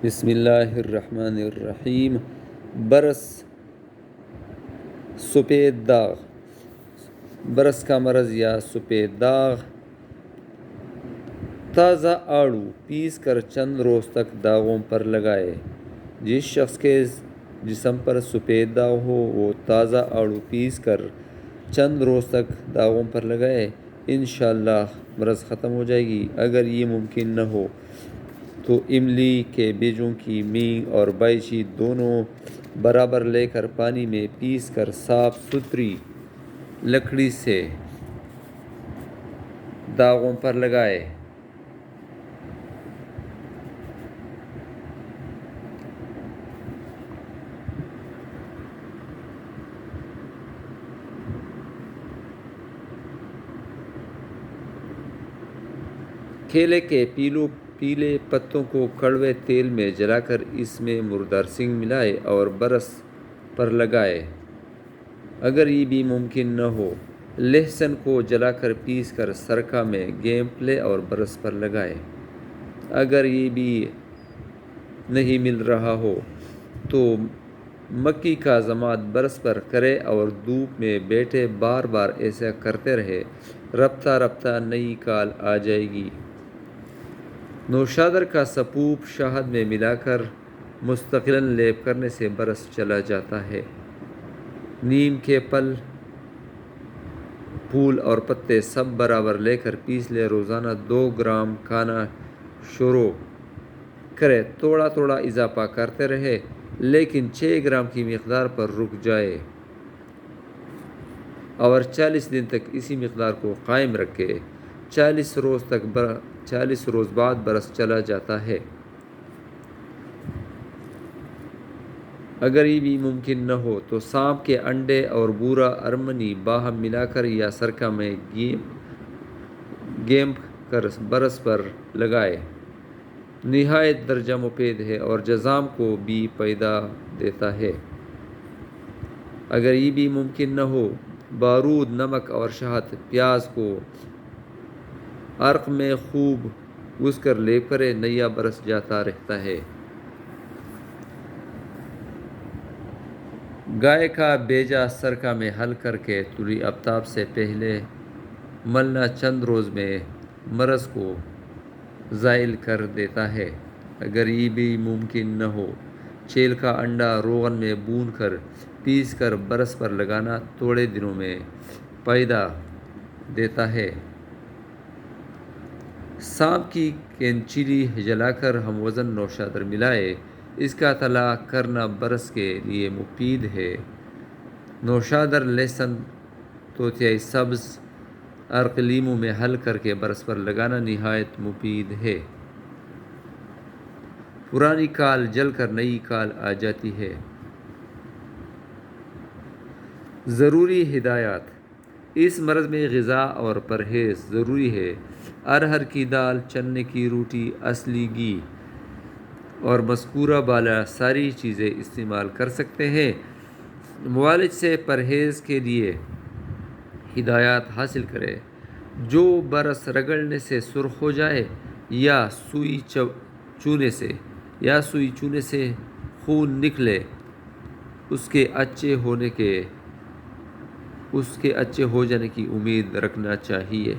بسم اللہ الرحمن الرحیم۔ برس، سفید داغ۔ برس کا مرض یا سفید داغ، تازہ آڑو پیس کر چند روز تک داغوں پر لگائے۔ جس شخص کے جسم پر سفید داغ ہو وہ تازہ آڑو پیس کر چند روز تک داغوں پر لگائے، انشاءاللہ مرض ختم ہو جائے گی۔ اگر یہ ممکن نہ ہو تو املی کے بیجوں کی مینگ اور بائچی دونوں برابر لے کر پانی میں پیس کر صاف ستھری لکڑی سے داغوں پر لگائے۔ کیلے کے پیلے پتوں کو کڑوے تیل میں جلا کر اس میں مردار سنگ ملائے اور برس پر لگائے۔ اگر یہ بھی ممکن نہ ہو، لہسن کو جلا کر پیس کر سرکہ میں گیمپ لے اور برس پر لگائے۔ اگر یہ بھی نہیں مل رہا ہو تو مکی کا ضماد برس پر کرے اور دھوپ میں بیٹھے بار بار ایسا کرتے رہے، رفتہ رفتہ نئی کال آ جائے گی۔ نوشادر کا سپوپ شہد میں ملا کر مستقلاً لیپ کرنے سے برس چلا جاتا ہے۔ نیم کے پھول اور پتے سب برابر لے کر پیس لے، روزانہ 2 گرام کھانا شروع کرے، تھوڑا تھوڑا اضافہ کرتے رہے لیکن 6 گرام کی مقدار پر رک جائے اور 40 دن تک اسی مقدار کو قائم رکھے۔ 40 روز بعد برس چلا جاتا ہے۔ اگر یہ بھی ممکن نہ ہو تو سانپ کے انڈے اور بورا ارمنی باہم ملا کر یا سرکہ میں گیمپ کر برس پر لگائے۔ نہایت درجہ مفید ہے اور جذام کو بھی فائدہ دیتا ہے۔ اگر یہ بھی ممکن نہ ہو، بارود، نمک اور شہد پیاز کو عرق میں خوب گھس کر لیپ کرے، نیا برس جاتا رہتا ہے۔ گائے کا بیجا سرکہ میں حل کر کے طلوع آفتاب سے پہلے ملنا چند روز میں مرض کو زائل کر دیتا ہے۔ اگر یہ بھی ممکن نہ ہو، چیل کا انڈا روغن میں بھون کر پیس کر برس پر لگانا تھوڑے دنوں میں فائدہ دیتا ہے۔ سانپ کی کینچیلی جلا کر ہم وزن نوشادر ملائے، اس کا تلا کرنا برس کے لیے مفید ہے۔ نوشادر، لہسن، توتیائی سبز، عرق لیموں میں حل کر کے برس پر لگانا نہایت مفید ہے۔ پرانی کال جل کر نئی کال آ جاتی ہے۔ ضروری ہدایات: اس مرض میں غذا اور پرہیز ضروری ہے۔ ارہر کی دال، چنے کی روٹی، اصلی گھی اور مذکورہ بالا ساری چیزیں استعمال کر سکتے ہیں۔ معالج سے پرہیز کے لیے ہدایات حاصل کریں۔ جو برس رگڑنے سے سرخ ہو جائے یا سوئی چونے سے خون نکلے، اس کے اچھے ہو جانے کی امید رکھنا چاہیے۔